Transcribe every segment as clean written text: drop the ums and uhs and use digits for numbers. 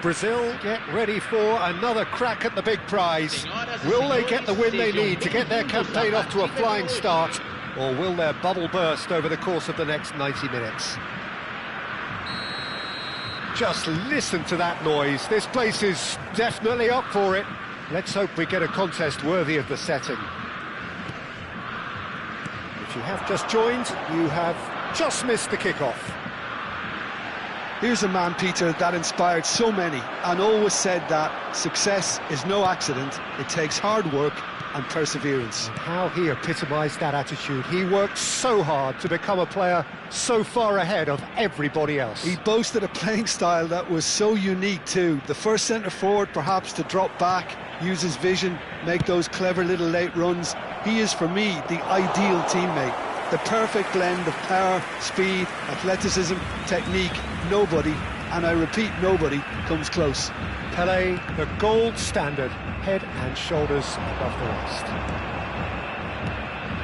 Brazil get ready for another crack at the big prize. Will they get the win they need to get their campaign off to a flying start, or will their bubble burst over the course of the next 90 minutes? Just listen to that noise. This place is definitely up for it. Let's hope we get a contest worthy of the setting. If you have just joined, you have just missed the kickoff. Here's a man, Peter, that inspired so many and always said that success is no accident. It takes hard work and perseverance. And how he epitomised that attitude. He worked so hard to become a player so far ahead of everybody else. He boasted a playing style that was so unique too. The first centre-forward perhaps to drop back, use his vision, make those clever little late runs. He is, for me, the ideal teammate. The perfect blend of power, speed, athleticism, technique. Nobody, and I repeat, nobody, comes close. Pelé, the gold standard, head and shoulders above the rest.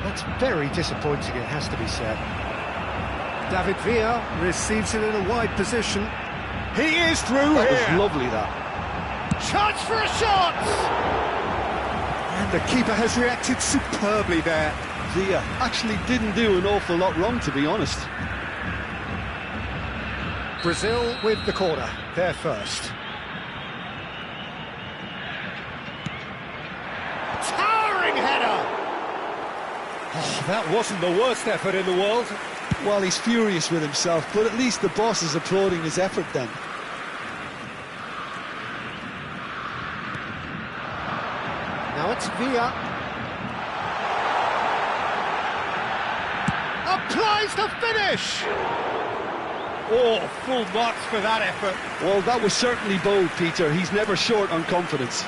That's very disappointing, it has to be said. David Villa receives it in a wide position. He is through here. That was lovely, that. Chance for a shot! And the keeper has reacted superbly there. Villa actually didn't do an awful lot wrong, to be honest. Brazil with the corner, they're first. Towering header! Oh, that wasn't the worst effort in the world. Well, he's furious with himself, but at least the boss is applauding his effort then. Now it's Villa. Applies the finish! Oh, full marks for that effort. Well, that was certainly bold, Peter. He's never short on confidence.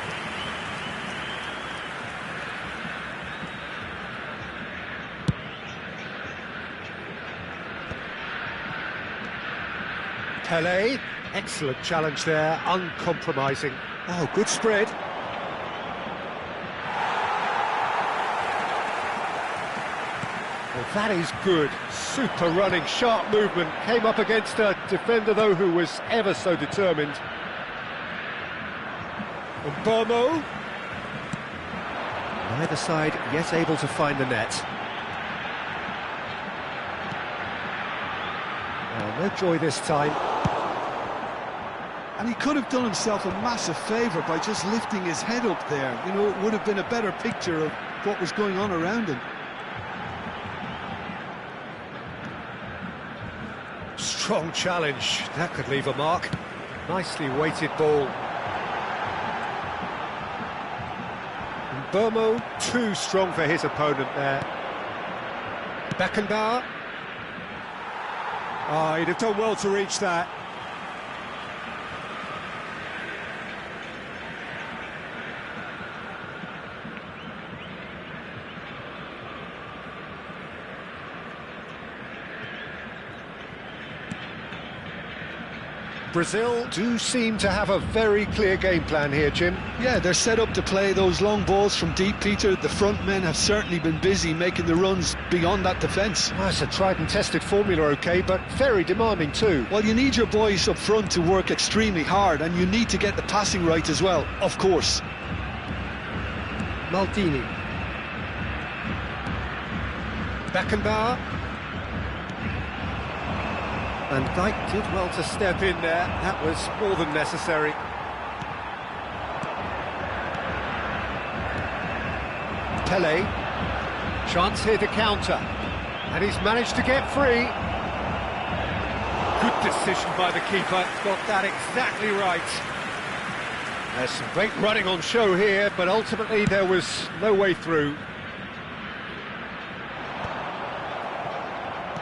Pelé, excellent challenge there, uncompromising. Oh, good spread. Well, that is good. Super running, sharp movement. Came up against a defender, though, who was ever so determined. And Bomo. Neither side yet able to find the net. No joy this time. And he could have done himself a massive favour by just lifting his head up there. You know, it would have been a better picture of what was going on around him. Strong challenge, that could leave a mark. Nicely weighted ball. And Bomo, too strong for his opponent there. Beckenbauer. Oh, he'd have done well to reach that. Brazil do seem to have a very clear game plan here, Jim. Yeah, they're set up to play those long balls from deep, Peter. The front men have certainly been busy making the runs beyond that defence. Well, it's a tried and tested formula, OK, but very demanding too. Well, you need your boys up front to work extremely hard, and you need to get the passing right as well, of course. Maldini. Beckenbauer. And Dijk did well to step in there. That was more than necessary. Pelé. Chance here to counter. And he's managed to get free. Good decision by the keeper. Got that exactly right. There's some great running on show here, but ultimately there was no way through.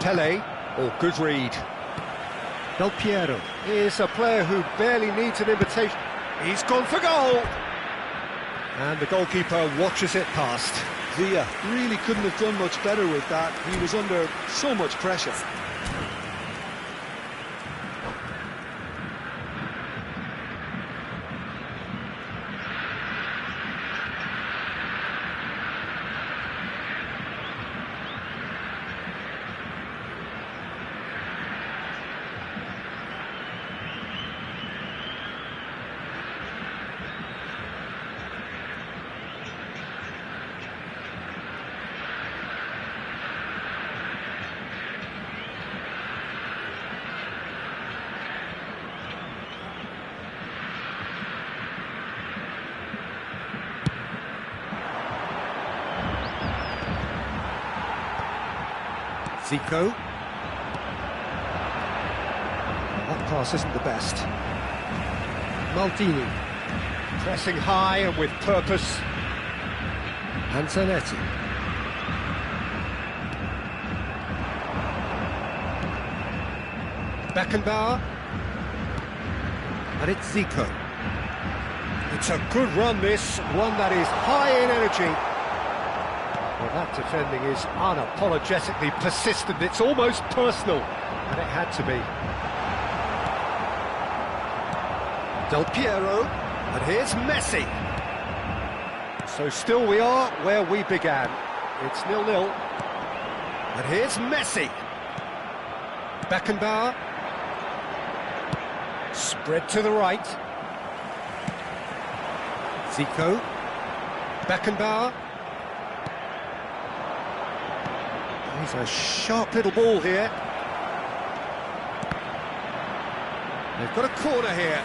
Pelé. Oh, good read. Del Piero is a player who barely needs an invitation. He's gone for goal! And the goalkeeper watches it past. Villa really couldn't have done much better with that. He was under so much pressure. Zico. That pass isn't the best. Maldini. Pressing high and with purpose. Antonetti. Beckenbauer. And it's Zico. It's a good run, this. One that is high in energy. Well, that defending is unapologetically persistent. It's almost personal. And it had to be. Del Piero. And here's Messi. So still we are where we began. It's 0-0. And here's Messi. Beckenbauer. Spread to the right. Zico. Beckenbauer. He's a sharp little ball here. They've got a corner here.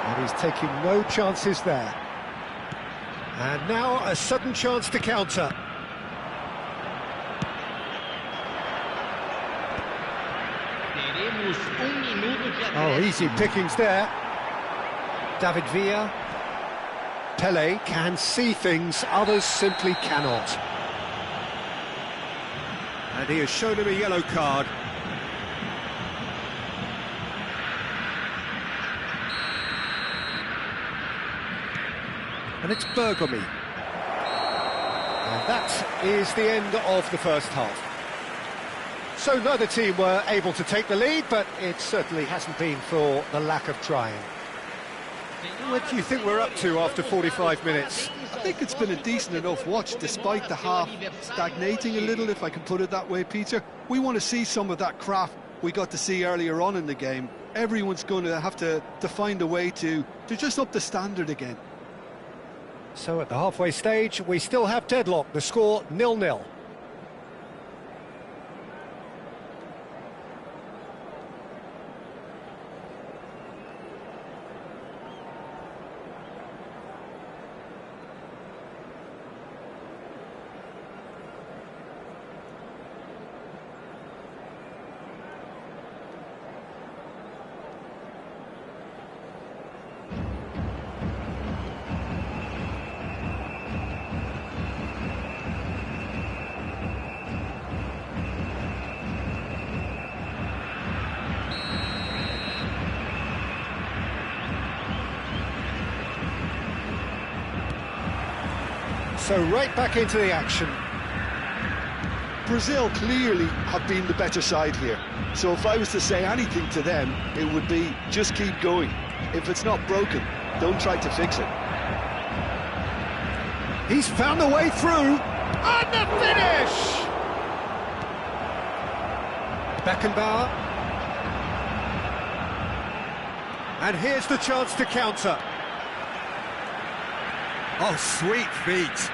And he's taking no chances there. And now a sudden chance to counter. Oh, easy pickings there. David Villa. Pele can see things, others simply cannot. And he has shown him a yellow card. And it's Bergomi. And that is the end of the first half. So neither team were able to take the lead, but it certainly hasn't been for the lack of trying. What do you think we're up to after 45 minutes? I think it's been a decent enough watch, despite the half stagnating a little, if I can put it that way, Peter. We want to see some of that craft we got to see earlier on in the game. Everyone's going to have to find a way to just up the standard again. So at the halfway stage, we still have deadlock. The score 0-0. So right back into the action. Brazil clearly have been the better side here. So if I was to say anything to them, it would be just keep going. If it's not broken, don't try to fix it. He's found a way through. And the finish! Beckenbauer. And here's the chance to counter. Oh, sweet feet.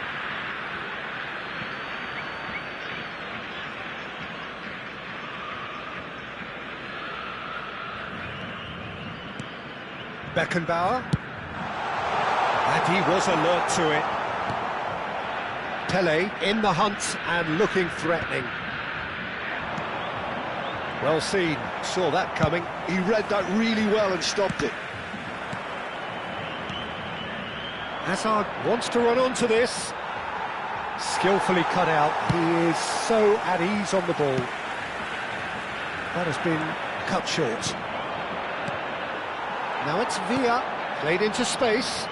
Beckenbauer. And he was alert to it. Pele in the hunt and looking threatening. Well seen, saw that coming. He read that really well and stopped it. Hazard wants to run onto this. Skillfully cut out. He is so at ease on the ball. That has been cut short. Now it's Villa, played into space.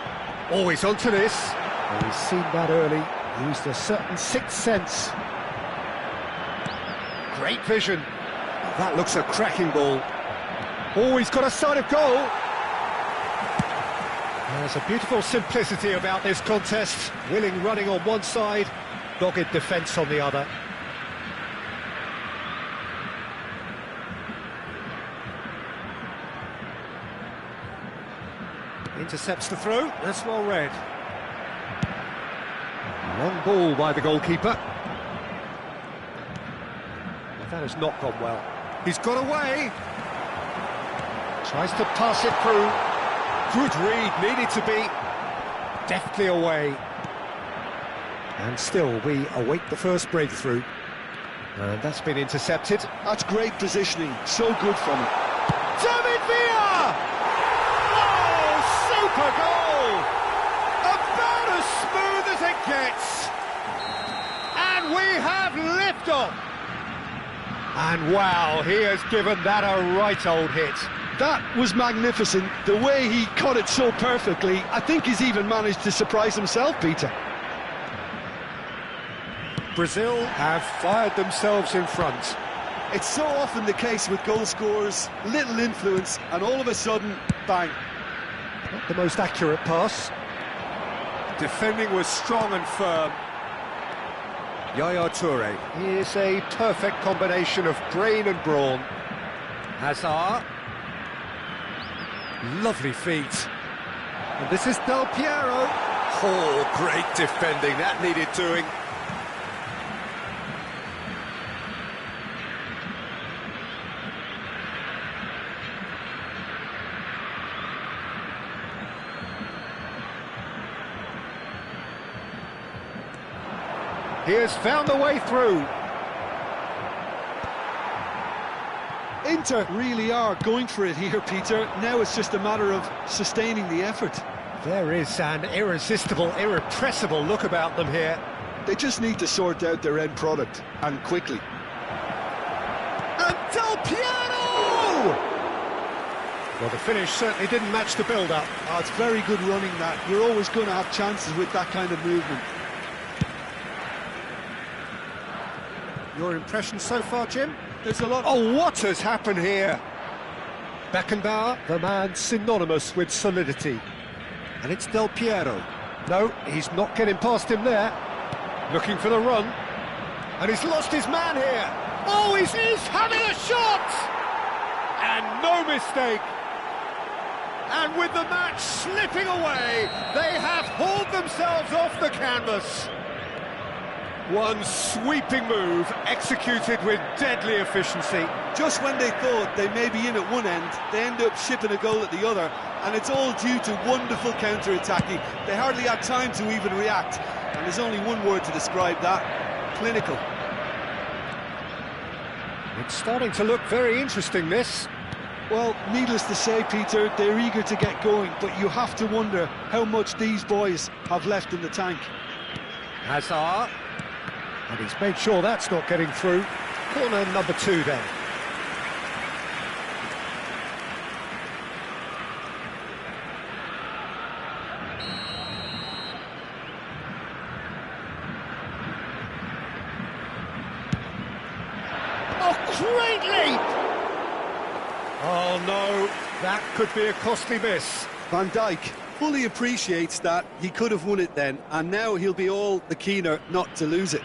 Always onto this. Well, he's seen that early. Used a certain sixth sense. Great vision. That looks a cracking ball. Oh, he's got a sight of goal. There's a beautiful simplicity about this contest. Willing running on one side, dogged defence on the other. Intercepts the throw, that's well read. Long ball by the goalkeeper. But that has not gone well. He's got away. Tries to pass it through. Good read, needed to be deftly away. And still, we await the first breakthrough. And that's been intercepted. That's great positioning, so good from him. David Villa! Oh, super goal! About as smooth as it gets. And we have liftoff. And wow, he has given that a right old hit. That was magnificent, the way he cut it so perfectly. I think he's even managed to surprise himself, Peter. Brazil have fired themselves in front. It's so often the case with goal scorers, little influence, and all of a sudden, bang. Not the most accurate pass. Defending was strong and firm. Yaya Toure. He is a perfect combination of brain and brawn. Hazard. Lovely feet. And this is Del Piero. Oh, great defending. That needed doing. He has found the way through. Inter really are going for it here, Peter. Now it's just a matter of sustaining the effort. There is an irresistible, irrepressible look about them here. They just need to sort out their end product, and quickly. And Del Piero! Well, the finish certainly didn't match the build-up. Oh, it's very good running, that. You're always going to have chances with that kind of movement. Your impression so far, Jim? There's a lot... Oh, what has happened here? Beckenbauer, the man synonymous with solidity. And it's Del Piero. No, he's not getting past him there. Looking for the run. And he's lost his man here. Oh, he's having a shot! And no mistake. And with the match slipping away, they have hauled themselves off the canvas. One sweeping move, executed with deadly efficiency. Just when they thought they may be in at one end, they end up shipping a goal at the other, and it's all due to wonderful counter-attacking. They hardly had time to even react, and there's only one word to describe that: clinical. It's starting to look very interesting, this. Well, needless to say, Peter, they're eager to get going, but you have to wonder how much these boys have left in the tank. Hazard. And he's made sure that's not getting through. Corner number 2 then. Oh, great leap! Oh no, that could be a costly miss. Van Dijk fully appreciates that he could have won it then, and now he'll be all the keener not to lose it.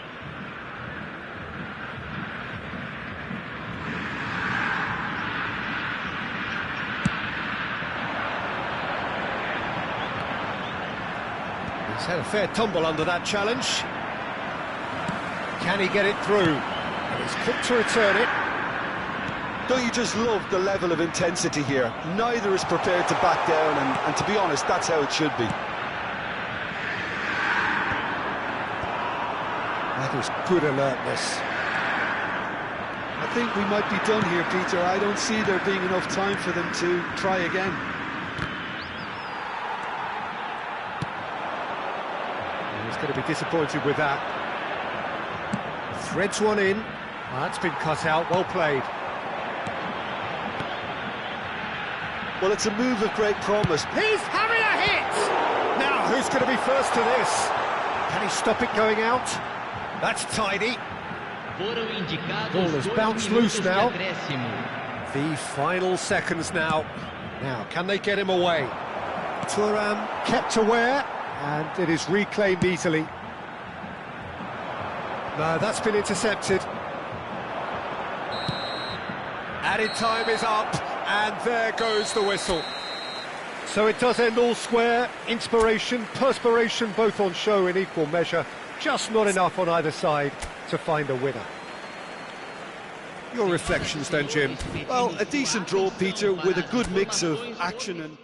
He's had a fair tumble under that challenge. Can he get it through? And he's quick to return it. Don't you just love the level of intensity here? Neither is prepared to back down, and to be honest, that's how it should be. That was good alertness. I think we might be done here, Peter. I don't see there being enough time for them to try again. He's going to be disappointed with that. Threads one in. That's been cut out, well played. Well, it's a move of great promise. He's having a hit! Now, who's going to be first to this? Can he stop it going out? That's tidy. Ball has bounced loose now. The final seconds now. Now, can they get him away? Thuram kept aware, and it is reclaimed easily. No, that's been intercepted. Added time is up, and there goes the whistle. So it does end all square. Inspiration, perspiration, both on show in equal measure. Just not enough on either side to find a winner. Your reflections then, Jim? Well, a decent draw, Peter, with a good mix of action and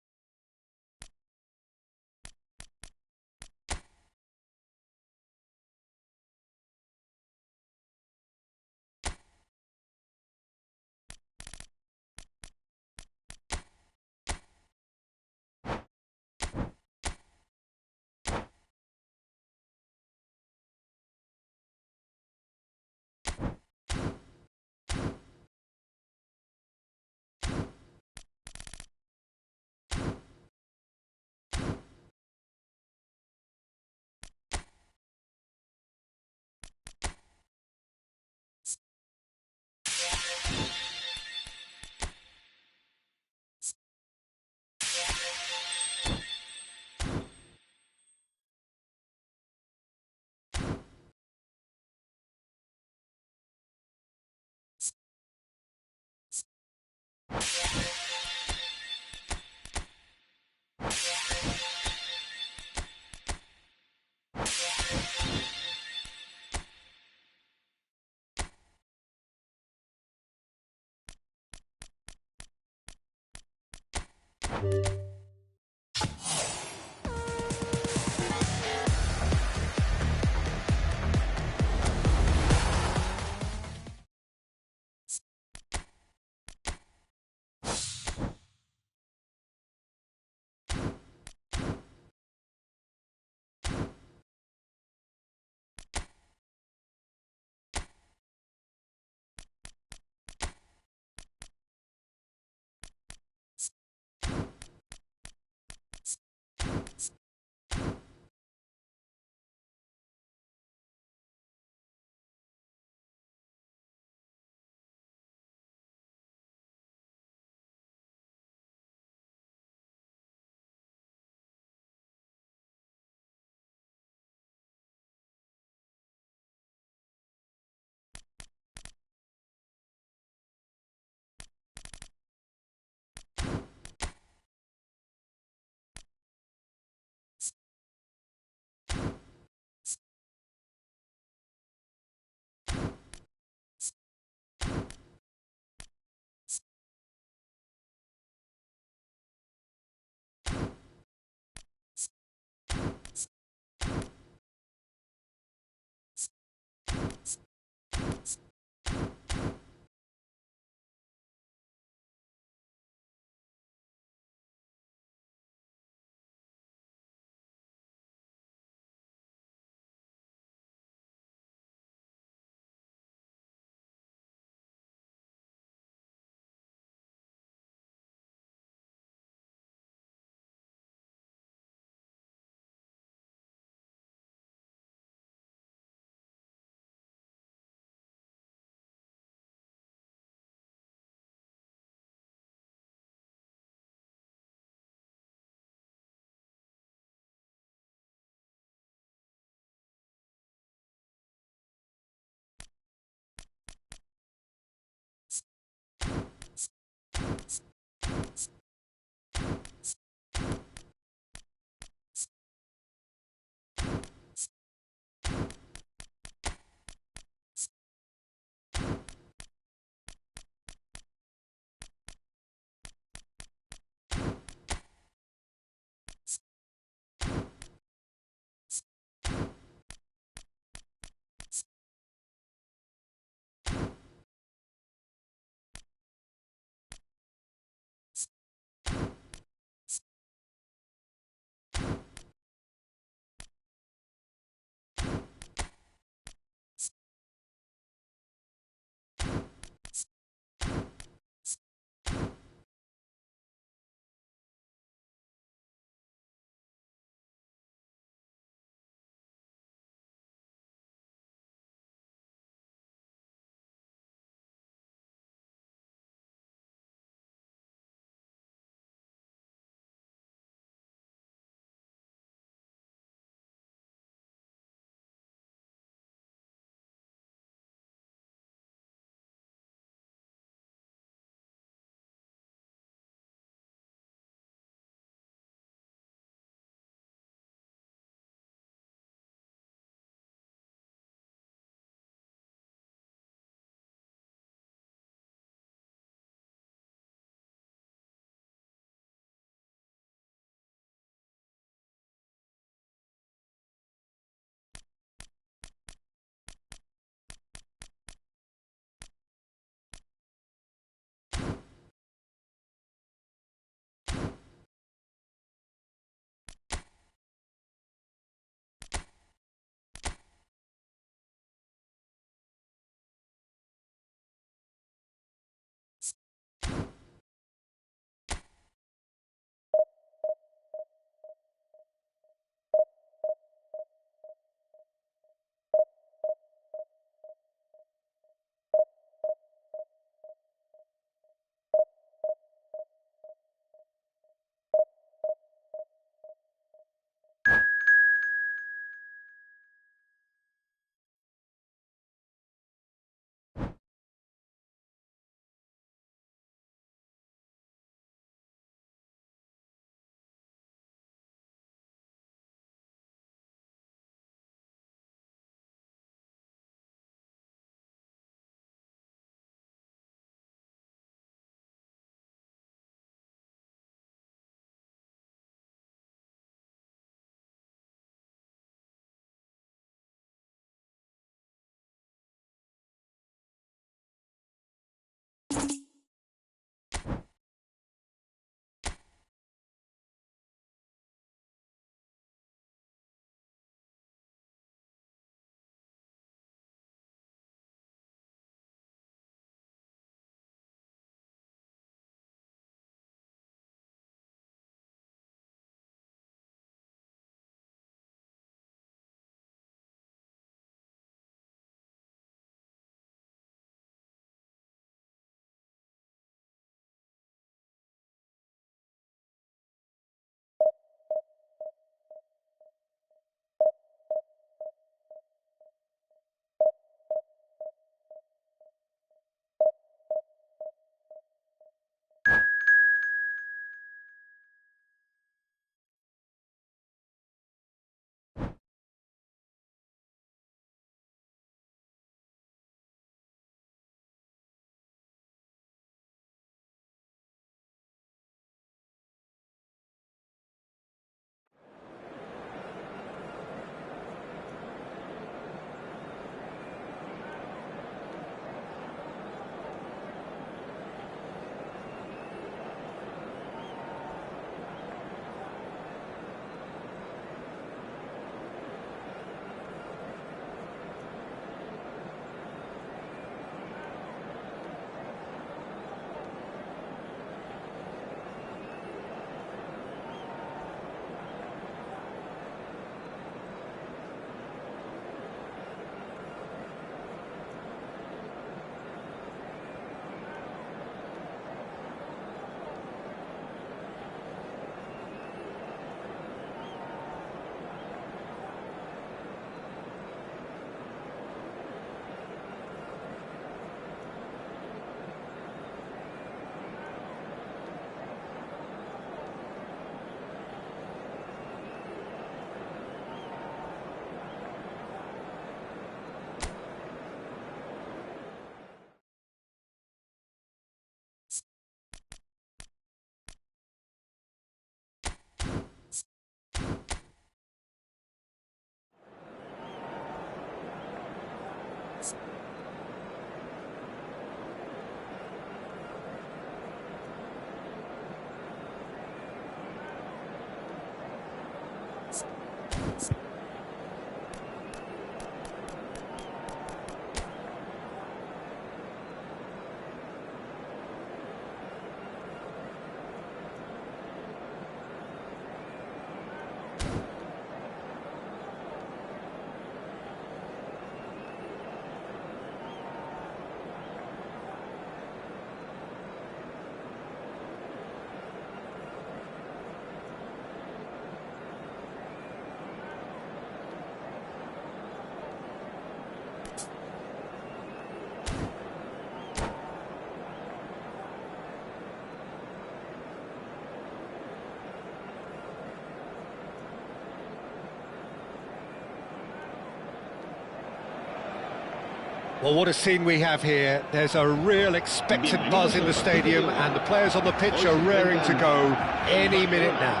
Well, what a scene we have here. There's a real expectant buzz in the stadium, and the players on the pitch are raring to go any minute now.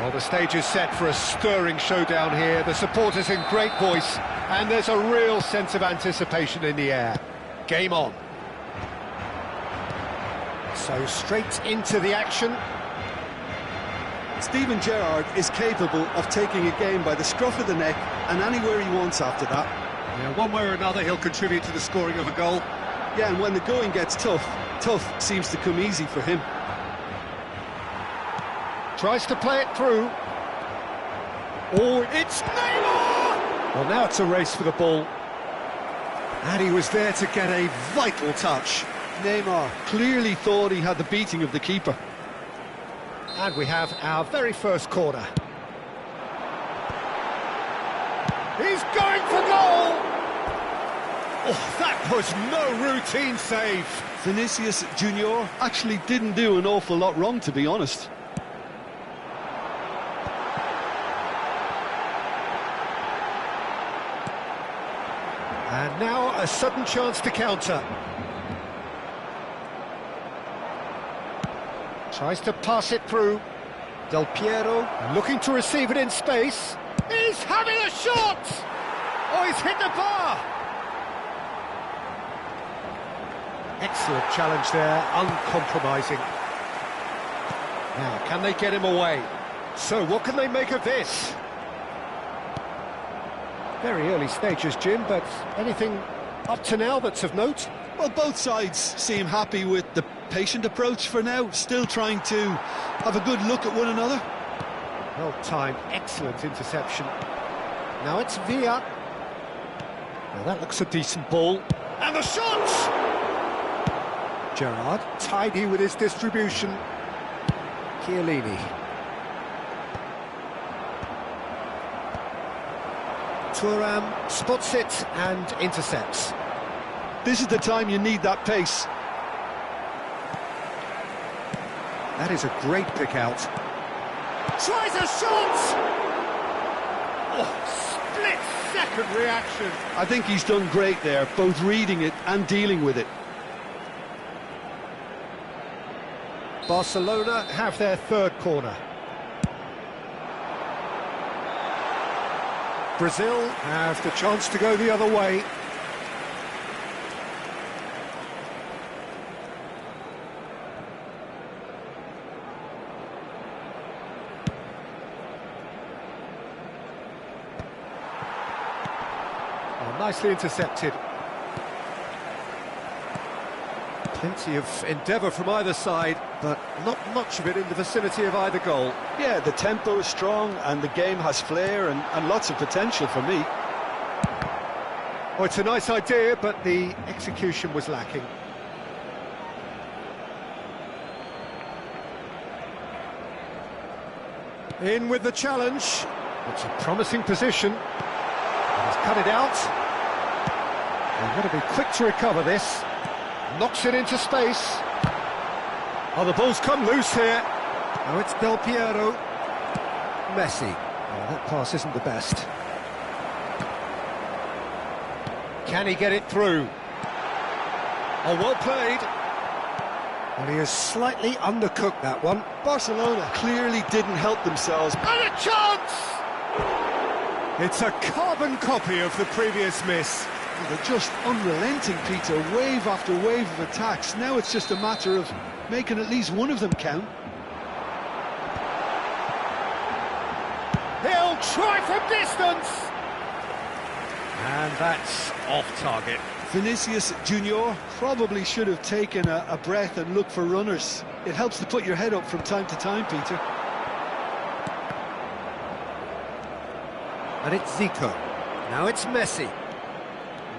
Well, the stage is set for a stirring showdown here. The supporters in great voice, and there's a real sense of anticipation in the air. Game on. So straight into the action. Steven Gerrard is capable of taking a game by the scruff of the neck and anywhere he wants after that. Yeah, one way or another he'll contribute to the scoring of a goal. Yeah, and when the going gets tough, tough seems to come easy for him. Tries to play it through. Oh, it's Neymar! Well, now it's a race for the ball. And he was there to get a vital touch. Neymar clearly thought he had the beating of the keeper. And we have our very first corner. He's going for goal! Oh, that was no routine save. Vinicius Junior actually didn't do an awful lot wrong, to be honest. And now a sudden chance to counter. Tries to pass it through. Del Piero looking to receive it in space. He's having a shot! Oh, he's hit the bar! Excellent challenge there, uncompromising. Now, can they get him away? So, what can they make of this? Very early stages, Jim, but anything up to now that's of note? Well, both sides seem happy with the patient approach for now, still trying to have a good look at one another. Well timed, excellent interception. Now it's Villa. Well, that looks a decent ball. And the shot! Gerrard, tidy with his distribution. Chiellini. Thuram spots it and intercepts. This is the time you need that pace. That is a great pick out. Tries a shot! Oh, split-second reaction. I think he's done great there, both reading it and dealing with it. Barcelona have their third corner. Brazil have the chance to go the other way. Oh, nicely intercepted. Plenty of endeavour from either side, but not much of it in the vicinity of either goal. Yeah, the tempo is strong and the game has flair and lots of potential for me. Oh, it's a nice idea, but the execution was lacking. In with the challenge. It's a promising position. He's cut it out. They've got to be quick to recover this. Knocks it into space. Oh, the ball's come loose here. Now it's Del Piero. Messi. Oh, that pass isn't the best. Can he get it through? Oh, well played. Well, he has slightly undercooked that one. Barcelona clearly didn't help themselves. And a chance! It's a carbon copy of the previous miss. Well, they're just unrelenting, Peter, wave after wave of attacks. Now it's just a matter of making at least one of them count. He'll try from distance! And that's off target. Vinicius Junior probably should have taken a breath and looked for runners. It helps to put your head up from time to time, Peter. And it's Zico. Now it's Messi.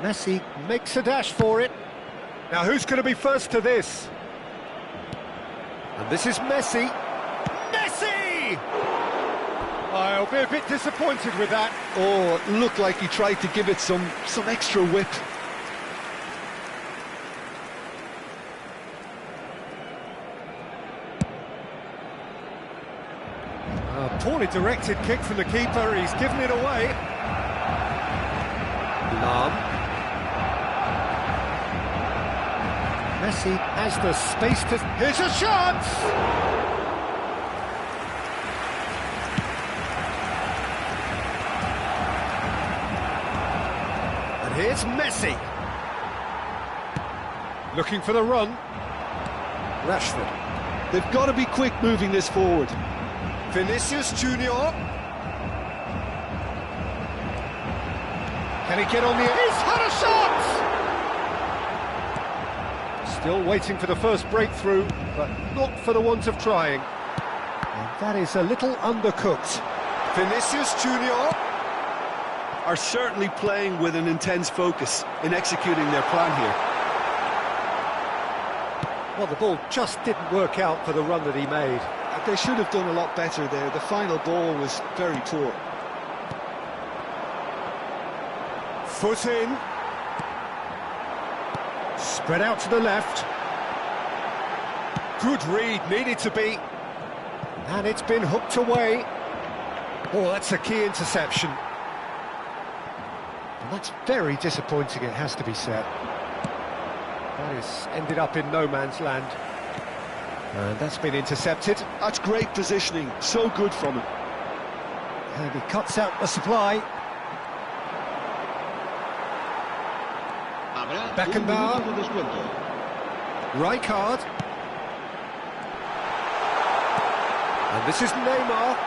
Messi makes a dash for it. Now who's going to be first to this? And this is Messi. Messi! I'll be a bit disappointed with that. Oh, it looked like he tried to give it some extra whip. A poorly directed kick from the keeper. He's given it away. Lam. Messi has the space to... Here's a chance! And here's Messi. Looking for the run. Rashford. They've got to be quick moving this forward. Vinicius Junior. Can he get on the... He's had a shot! Still waiting for the first breakthrough, but not for the want of trying. And that is a little undercooked. Vinicius Junior are certainly playing with an intense focus in executing their plan here. Well, the ball just didn't work out for the run that he made. They should have done a lot better there. The final ball was very poor. Foot in. Spread out to the left. Good read, needed to be. And it's been hooked away. Oh, that's a key interception. And that's very disappointing, it has to be said. That has ended up in no man's land. And that's been intercepted. That's great positioning, so good from him. And he cuts out the supply. Beckenbauer. Rijkaard. And this is Neymar.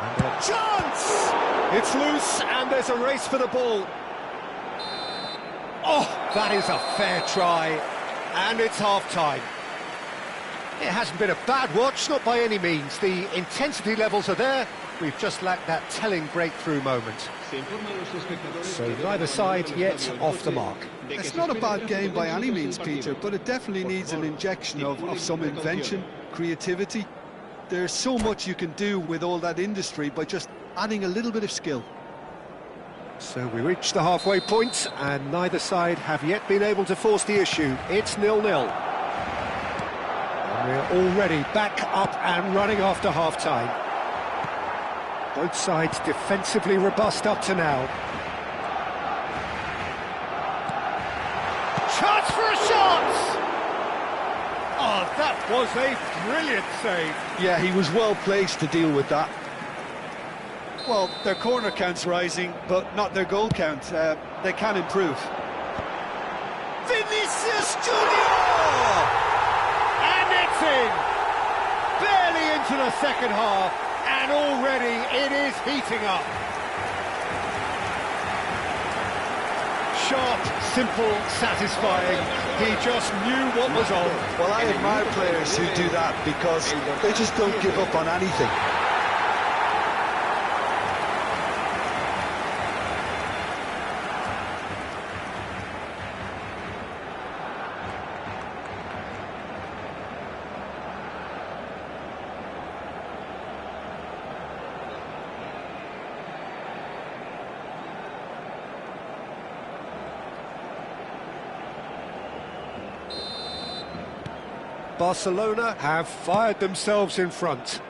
And a chance! It's loose and there's a race for the ball. Oh, that is a fair try. And it's half-time. It hasn't been a bad watch, not by any means. The intensity levels are there. We've just lacked that telling breakthrough moment. So neither side yet off the mark. It's not a bad game by any means, Peter, but it definitely needs an injection of some invention, creativity. There's so much you can do with all that industry by just adding a little bit of skill. So we reach the halfway point, and neither side have yet been able to force the issue. It's 0-0. And we're already back up and running after half-time. Both sides defensively robust up to now. Chance for a shot! Oh, that was a brilliant save. Yeah, he was well placed to deal with that. Well, their corner count's rising, but not their goal count. They can improve. Vinicius Junior! And it's in! Barely into the second half, and already it is heating up. Sharp, simple, satisfying. He just knew what was on. Well, I admire players who do that because they just don't give up on anything. Barcelona have fired themselves in front.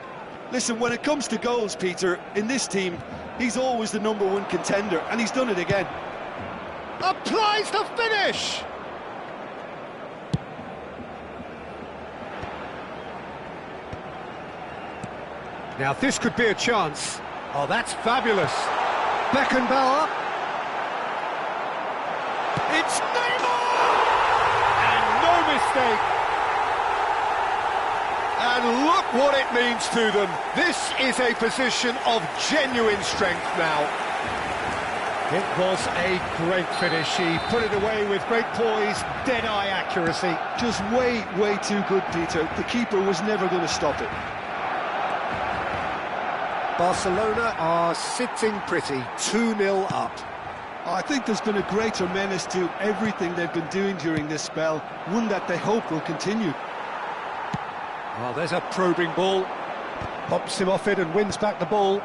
Listen, when it comes to goals, Peter, in this team, he's always the #1 contender, and he's done it again. Applies the finish! Now this could be a chance. Oh, that's fabulous. Beckenbauer. It's Neymar! And no mistake. And look what it means to them. This is a position of genuine strength now. It was a great finish. He put it away with great poise, dead-eye accuracy. Just way, way too good, Peter. The keeper was never going to stop it. Barcelona are sitting pretty, 2-0 up. I think there's been a greater menace to everything they've been doing during this spell, one that they hope will continue. Oh, there's a probing ball. Pops him off it and wins back the ball.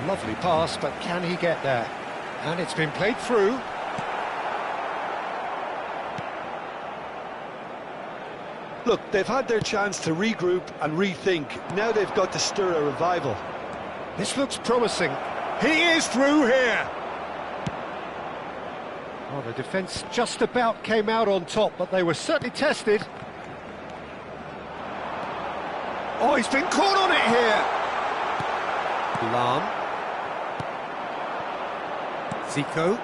Lovely pass, but can he get there? And it's been played through. Look, they've had their chance to regroup and rethink. Now they've got to stir a revival. This looks promising. He is through here. Oh, the defence just about came out on top, but they were certainly tested. Oh, he's been caught on it here. Lam. Zico.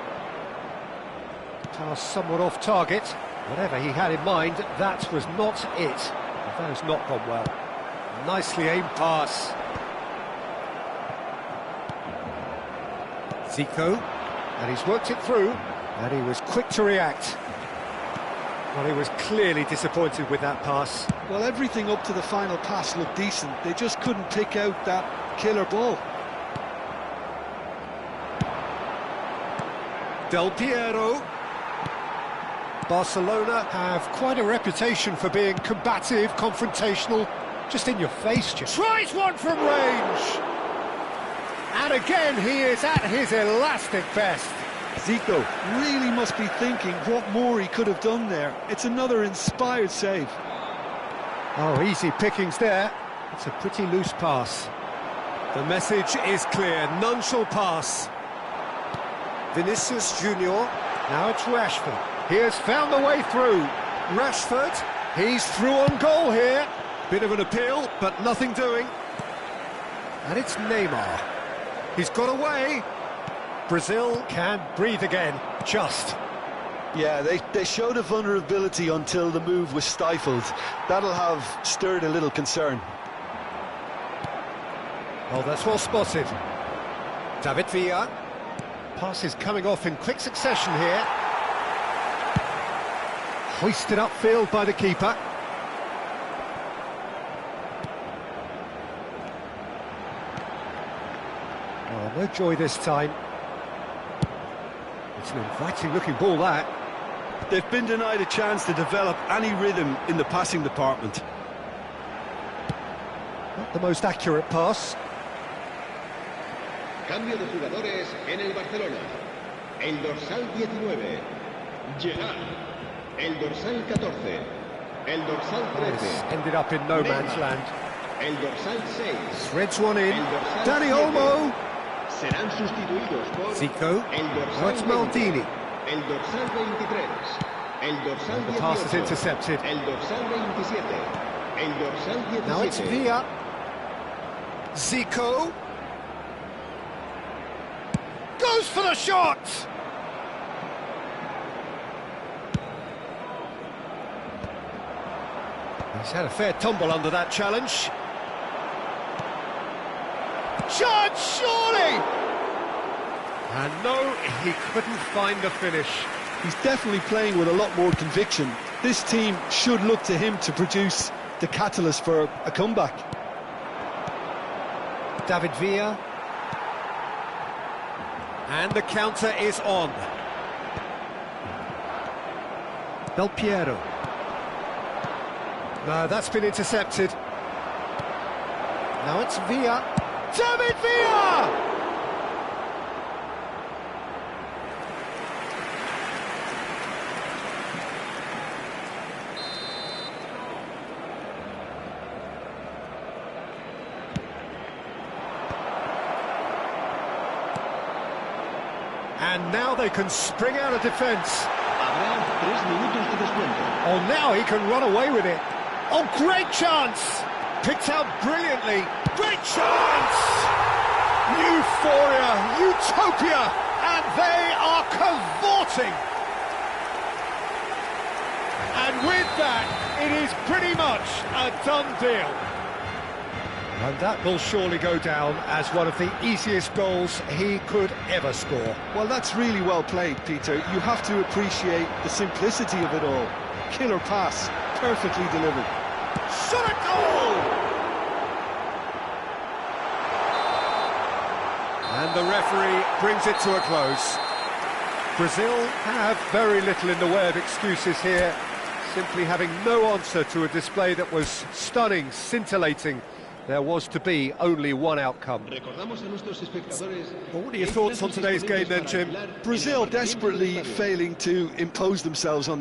Pass somewhat off target. Whatever he had in mind, that was not it. That has not gone well. Nicely aimed pass. Zico. And he's worked it through. And he was quick to react. Well, he was clearly disappointed with that pass. Well, everything up to the final pass looked decent. They just couldn't pick out that killer ball. Del Piero. Barcelona have quite a reputation for being combative, confrontational, just in your face. Tries one from range! And again, he is at his elastic best. Zico really must be thinking what more he could have done there. It's another inspired save. Oh, easy pickings there. It's a pretty loose pass. The message is clear, none shall pass. Vinicius Junior, now it's Rashford. He has found the way through. Rashford, he's through on goal here. Bit of an appeal, but nothing doing. And it's Neymar. He's got away. Brazil can breathe again, just. Yeah, they showed a vulnerability until the move was stifled. That'll have stirred a little concern. Oh, that's well spotted. David Villa. Pass is coming off in quick succession here. Hoisted upfield by the keeper. Oh, no joy this time. It's an inviting-looking ball, that. They've been denied a chance to develop any rhythm in the passing department. Not the most accurate pass. Cambio de jugadores en el Barcelona. El dorsal 19, Gerard. El dorsal 14, el dorsal 13. This ended up in no man's land. El dorsal 6. Threads one in. El dorsal Dani 7. Olmo. Serán sustituidos por Zico. el dorsal Now it's 20, Maldini. el dorsal 23, el dorsal The 18, pass is intercepted. el dorsal 27, el dorsal 17. Now it's Villa. Zico. Goes for the shot! He's had a fair tumble under that challenge. Shot, surely! And no, he couldn't find the finish. He's definitely playing with a lot more conviction. This team should look to him to produce the catalyst for a comeback. David Villa. And the counter is on. Del Piero. No, that's been intercepted. Now it's Villa. David Villa! And now they can spring out of defence. Habrá 3 minutos de descuento. Oh, now he can run away with it. Oh, great chance! Picked out brilliantly. Great chance! Euphoria, utopia, and they are cavorting. And with that, it is pretty much a done deal. And that will surely go down as one of the easiest goals he could ever score. Well, that's really well played, Peter. You have to appreciate the simplicity of it all. Killer pass, perfectly delivered. Shot a goal! And the referee brings it to a close. Brazil have very little in the way of excuses here, simply having no answer to a display that was stunning, scintillating. There was to be only one outcome. Well, what are your thoughts on today's game then, Jim? Brazil desperately failing to impose themselves on